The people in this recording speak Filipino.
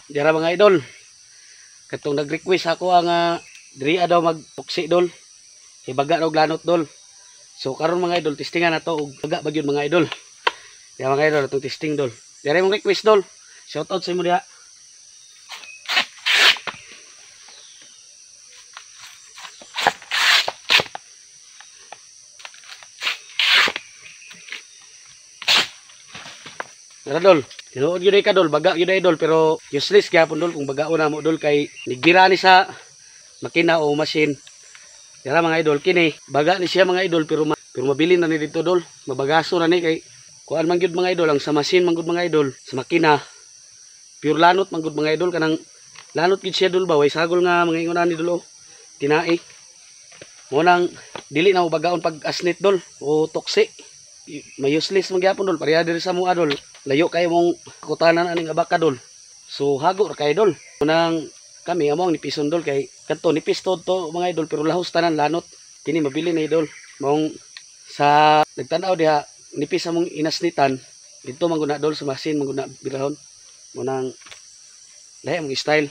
Dira mga idol. Katong nag-request ako ang diri daw magpuksi dol. Ibaga daw glanot dol. So karon mga idol, testingan na to og baga ba gyud mga idol. Dira mga idol, atong testing dol. Dira mong request dol. Shout out sa imo diha. Dara dol. Tinuod gyud ka dol, baga gyud dol pero useless gyapon dol kung bagaon na mo dol kay nigbira ni sa makina o machine. Dira mga idol, kini baga ni siya mga idol pero mabili na ni dito dol. Mabagaso na ni kay kuan man gyud mga idol ang sa machine man gyud mga idol, sa makina. Pure lanot man gyud mga idol kanang lanot gyud siya dol ba way sagol nga mga ingon ani dol. Tinai. Mo nang dili na mo bagaon pag asnit dol o toksi. May useless man gyapon dol, pareha diri sa mo dol. Layo kayo mong kutanan aning abaka dol. So hago ra kay dol. Unang kami among nipison dol kay kadto nipis to mga idol pero lahos tanan lanot. Kini mabili na idol. Mong sa nagtan-aw diha nipis among inasnitan. Dito man guna dol sa machine man guna bilahon. Unang lahi among style.